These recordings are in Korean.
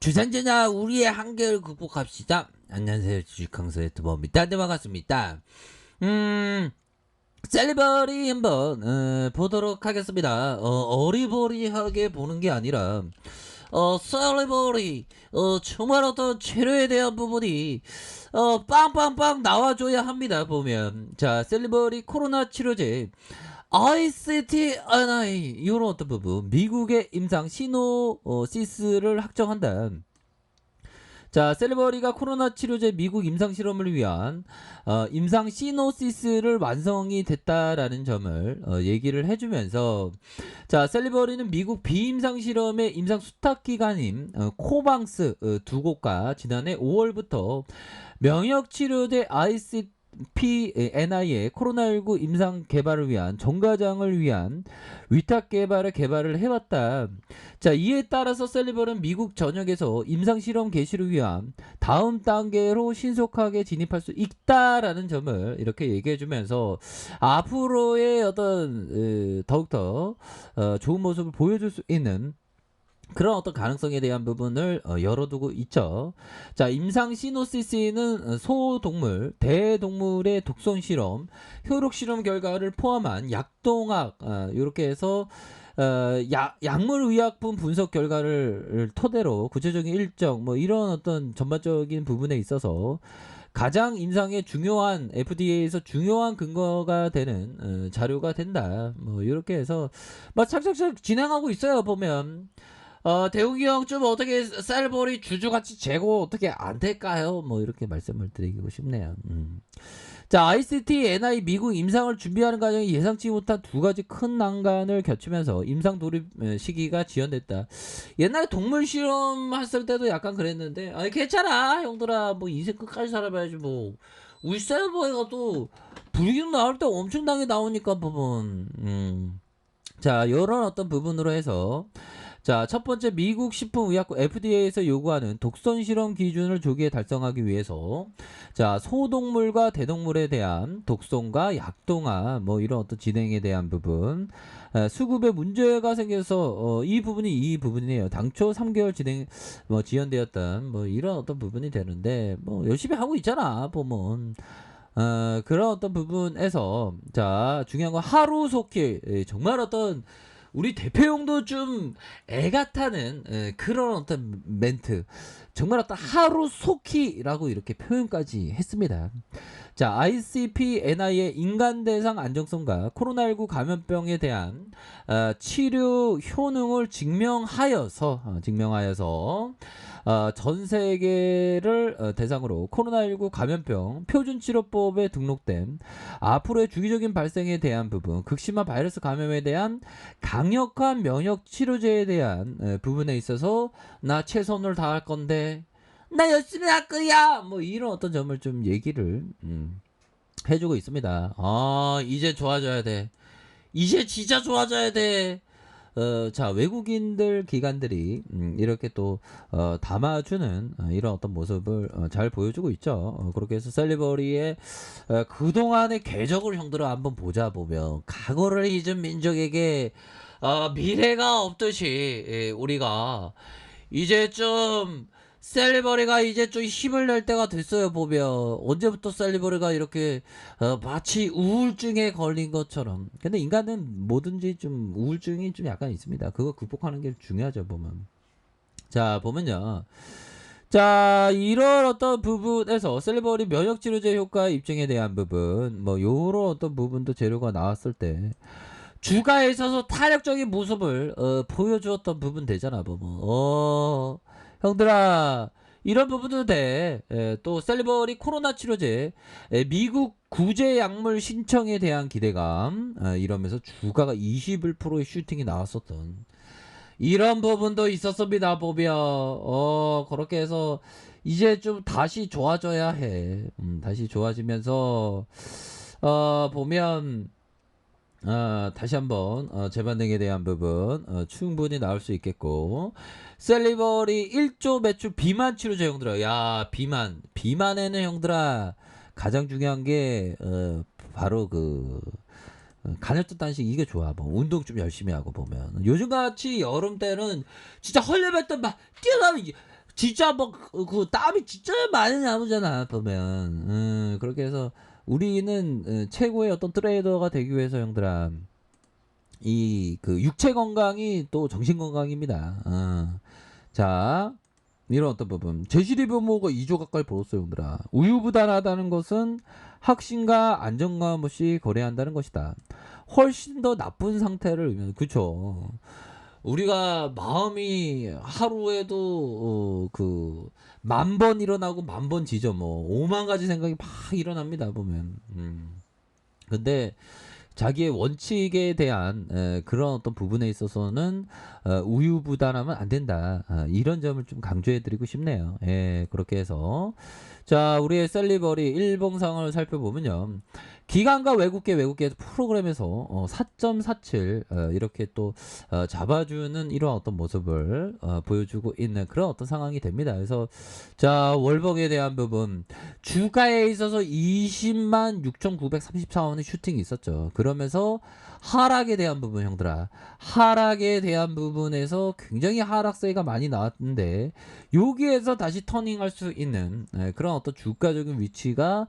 주산전자 우리의 한계를 극복합시다. 안녕하세요. 주식강사의 두버입니다. 네, 반갑습니다. 셀리버리 한번 보도록 하겠습니다. 어리버리하게 보는 게 아니라 셀리버리 정말 어떤 재료에 대한 부분이 빵빵빵 나와줘야 합니다. 보면 자, 셀리버리 코로나 치료제 ICT-NI 이런 어떤 부분 미국의 임상 시노시스를 확정한다. 자, 셀리버리가 코로나 치료제 미국 임상 실험을 위한 임상 시노시스를 완성이 됐다라는 점을 얘기를 해주면서, 자, 셀리버리는 미국 비임상 실험의 임상 수탁 기관인 코방스 두 곳과 지난해 5월부터 명역 치료제 ICP-NI의 코로나19 임상 개발을 위한 정가장을 위한 위탁 개발을 해왔다. 자, 이에 따라서 셀리버는 미국 전역에서 임상 실험 개시를 위한 다음 단계로 신속하게 진입할 수 있다라는 점을 이렇게 얘기해주면서 앞으로의 어떤 더욱더 좋은 모습을 보여줄 수 있는 그런 어떤 가능성에 대한 부분을 열어두고 있죠. 자, 임상 시노시스는 소동물, 대동물의 독성 실험, 효력 실험 결과를 포함한 약동학 이렇게 해서 약물 의약품 분석 결과를 토대로 구체적인 일정 뭐 이런 어떤 전반적인 부분에 있어서 가장 임상에 중요한 FDA에서 중요한 근거가 되는 자료가 된다. 뭐 이렇게 해서 막 착착착 진행하고 있어요. 보면. 대웅이 형 좀 어떻게 셀버리 주주가치 재고 어떻게 안 될까요? 뭐 이렇게 말씀을 드리고 싶네요. 자, ICT-NI 미국 임상을 준비하는 과정에 예상치 못한 두 가지 큰 난관을 겹치면서 임상 돌입 시기가 지연됐다. 옛날에 동물 실험 했을 때도 약간 그랬는데, 아니 괜찮아 형들아, 뭐 인생 끝까지 살아봐야지 뭐. 우리 셀버리가 또 불기둥 나올 때 엄청나게 나오니까 부분. 자, 이런 어떤 부분으로 해서, 자, 첫 번째 미국 식품의약국 FDA에서 요구하는 독성 실험 기준을 조기에 달성하기 위해서, 자, 소동물과 대동물에 대한 독성과 약동화 뭐 이런 어떤 진행에 대한 부분, 수급에 문제가 생겨서 이 부분이네요. 당초 3개월 지연되었던 뭐 이런 어떤 부분이 되는데, 뭐 열심히 하고 있잖아 보면. 그런 어떤 부분에서, 자, 중요한 건 하루속히 정말 어떤 우리 대표용도 좀 애같다는 그런 어떤 멘트, 정말 어떤 하루속히라고 이렇게 표현까지 했습니다. 자, ICP-NI의 인간 대상 안정성과 코로나19 감염병에 대한 치료 효능을 증명하여서 전 세계를 대상으로 코로나19 감염병 표준치료법에 등록된 앞으로의 주기적인 발생에 대한 부분, 극심한 바이러스 감염에 대한 강력한 면역 치료제에 대한 부분에 있어서 나 최선을 다할 건데, 나 열심히 할 거야, 뭐 이런 어떤 점을 좀 얘기를 해주고 있습니다. 이제 좋아져야 돼. 이제 진짜 좋아져야 돼. 자, 외국인들 기관들이 이렇게 또 담아주는 이런 어떤 모습을 잘 보여주고 있죠. 그렇게 해서 셀리버리의 그동안의 궤적을 형들은 한번 보자. 보면 과거를 잊은 민족에게 미래가 없듯이, 우리가 이제 좀 셀리버리가 이제 좀 힘을 낼 때가 됐어요. 보면 언제부터 셀리버리가 이렇게 마치 우울증에 걸린 것처럼. 근데 인간은 뭐든지 좀 우울증이 좀 약간 있습니다. 그거 극복하는 게 중요하죠. 보면, 자, 보면요, 자, 이런 어떤 부분에서 셀리버리 면역치료제 효과 입증에 대한 부분, 뭐 요런 어떤 부분도 재료가 나왔을 때 주가에 있어서 탄력적인 모습을 보여주었던 부분 되잖아. 보면 형들아, 이런 부분도 돼. 또 셀리버리 코로나 치료제 미국 구제 약물 신청에 대한 기대감, 이러면서 주가가 21%의 슈팅이 나왔었던 이런 부분도 있었습니다. 보면 그렇게 해서 이제 좀 다시 좋아져야 해. 다시 좋아지면서 보면 다시 한번 재반등에 대한 부분 충분히 나올 수 있겠고, 셀리버리 1조 매출 비만 치료제 형들아, 야, 비만에는 형들아 가장 중요한 게 바로 그 간헐적 단식, 이게 좋아. 뭐 운동 좀 열심히 하고 보면 요즘같이 여름 때는 진짜 헐레벌떡 막 뛰어나면 진짜 뭐 그 땀이 진짜 많이 나오잖아 보면. 그렇게 해서 우리는 최고의 어떤 트레이더가 되기 위해서 형들아 이 그 육체 건강이 또 정신 건강입니다. 자, 이런 어떤 부분. 제시리 변모가 2조 가까이 벌었어요, 형들아. 우유부단하다는 것은 확신과 안정감 없이 거래한다는 것이다. 훨씬 더 나쁜 상태를 의미하는, 그쵸. 우리가 마음이 하루에도 그 10,000번 일어나고 10,000번 지죠. 뭐 5만 가지 생각이 막 일어납니다 보면. 근데 자기의 원칙에 대한 그런 어떤 부분에 있어서는 우유부단하면 안 된다. 이런 점을 좀 강조해드리고 싶네요. 예, 그렇게 해서 자, 우리의 셀리버리 일봉상을 살펴보면요. 기관과 외국계 프로그램에서 4.47 이렇게 또 잡아주는 이런 어떤 모습을 보여주고 있는 그런 어떤 상황이 됩니다. 그래서 자, 월봉에 대한 부분 주가에 있어서 20만 6,934원의 슈팅이 있었죠. 그러면서 하락에 대한 부분 형들아, 하락에 대한 부분에서 굉장히 하락세가 많이 나왔는데 여기에서 다시 터닝할 수 있는 그런 어떤 주가적인 위치가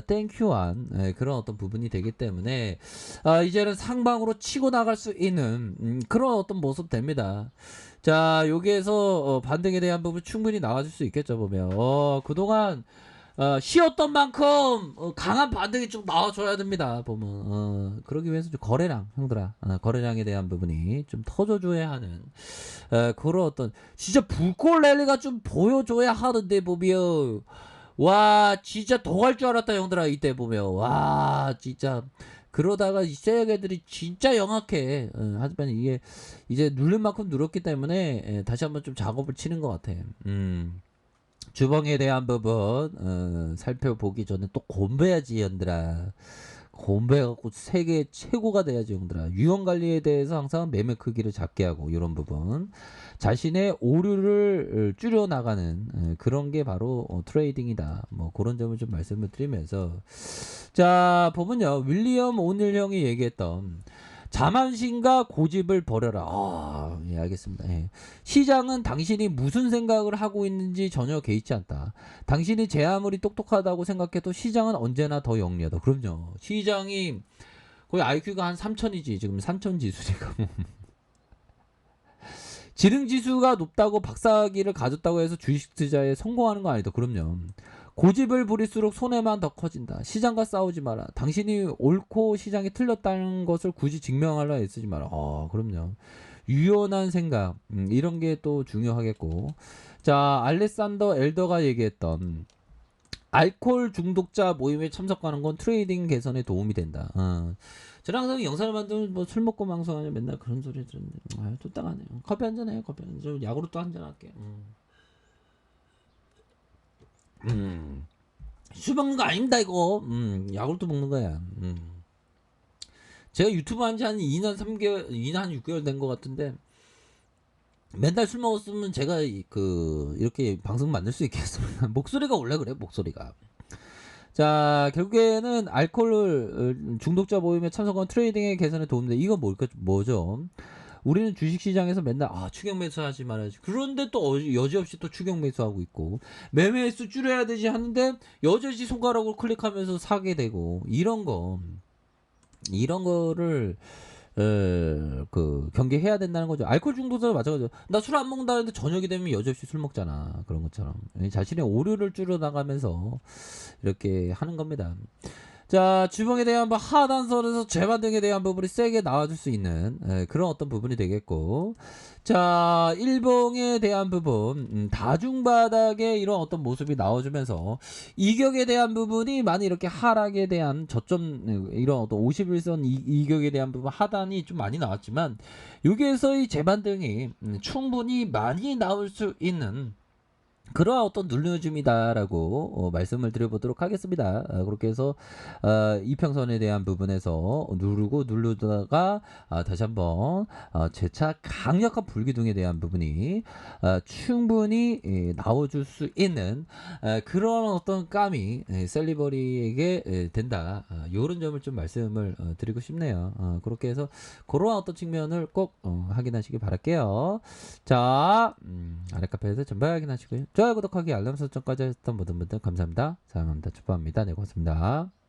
땡큐한 그런 어떤 부분이 되기 때문에 이제는 상방으로 치고 나갈 수 있는 그런 어떤 모습 됩니다. 자, 여기에서 반등에 대한 부분 충분히 나와줄 수 있겠죠 보면. 그동안 쉬었던 만큼 강한 반등이 좀 나와줘야 됩니다 보면. 그러기 위해서 좀 거래량 형들아, 거래량에 대한 부분이 좀 터져줘야 하는 그런 어떤 진짜 불꽃 랠리가 좀 보여줘야 하는데 보면 와 진짜 더 갈 줄 알았다 형들아. 이때 보면 와 진짜 그러다가 이 세력애들이 진짜 영악해. 하지만 이게 이제 누른 만큼 눌렀기 때문에 다시 한번 좀 작업을 치는 것 같아. 주봉에 대한 부분 살펴보기 전에 또 공부해야지 형들아. 공부해갖고 세계 최고가 돼야지 형들아. 유형관리에 대해서 항상 매매 크기를 작게 하고 이런 부분 자신의 오류를 줄여나가는 그런 게 바로 트레이딩이다. 뭐 그런 점을 좀 말씀을 드리면서 자 보면요, 윌리엄 오닐 형이 얘기했던 자만심과 고집을 버려라. 예, 알겠습니다. 예. 시장은 당신이 무슨 생각을 하고 있는지 전혀 개의치 않다. 당신이 제 아무리 똑똑하다고 생각해도 시장은 언제나 더 영리하다. 그럼요. 시장이 거의 IQ가 한 3000이지. 지금 3000 지수니까. 지능 지수가 높다고 박사학위를 가졌다고 해서 주식 투자에 성공하는 거 아니다. 그럼요. 고집을 부릴수록 손해만 더 커진다. 시장과 싸우지 마라. 당신이 옳고 시장이 틀렸다는 것을 굳이 증명하려 애쓰지 마라. 그럼요. 유연한 생각 이런 게 또 중요하겠고. 자, 알렉산더 엘더가 얘기했던 알코올 중독자 모임에 참석하는 건 트레이딩 개선에 도움이 된다. 저는 항상 영상을 만들면 뭐 술 먹고 방송하냐 맨날 그런 소리 들었는데 뚝딱하네요. 커피 한잔 해요. 커피 한잔. 저 야구르트 한잔 할게. 술 먹는 거 아닙니다 이거. 야구르트 먹는 거야. 제가 유튜브 한 지 한 2년 3개월 2년 한 6개월 된 것 같은데 맨날 술 먹었으면 제가 이렇게 방송 만들 수 있겠습니다. 목소리가 원래 그래 목소리가. 자, 결국에는 알코올 중독자 모임에 참석한 트레이딩의 개선에 도움돼. 이건 뭐죠? 우리는 주식시장에서 맨날 추격 매수하지 말아야지. 그런데 또 여지없이 또 추격 매수하고 있고 매매 횟수 줄여야 되지 하는데 여지없이 손가락으로 클릭하면서 사게 되고 이런 거를 경계해야 된다는 거죠. 알코올 중독자도 마찬가지죠. 나 술 안 먹는다는데 저녁이 되면 여지없이 술 먹잖아. 그런 것처럼 자신의 오류를 줄여나가면서 이렇게 하는 겁니다. 자, 주봉에 대한 하단선에서 재반등에 대한 부분이 세게 나와줄 수 있는 그런 어떤 부분이 되겠고, 자, 일봉에 대한 부분 다중바닥에 이런 어떤 모습이 나와주면서 이격에 대한 부분이 많이 이렇게 하락에 대한 저점 이런 어떤 51선 이격에 대한 부분 하단이 좀 많이 나왔지만 여기에서의 재반등이 충분히 많이 나올 수 있는 그러한 어떤 눌러줌이다라고 말씀을 드려보도록 하겠습니다. 그렇게 해서 이평선에 대한 부분에서 누르다가 다시 한번 재차 강력한 불기둥에 대한 부분이 충분히 나와줄 수 있는 그런 어떤 감이 셀리버리에게 된다. 이런 점을 좀 말씀을 드리고 싶네요. 그렇게 해서 그러한 어떤 측면을 꼭 확인하시기 바랄게요. 자, 아래 카페에서 전부 확인하시고요. 좋아요, 구독하기, 알람 설정까지 했던 모든 분들 감사합니다. 사랑합니다. 축복합니다. 네, 고맙습니다.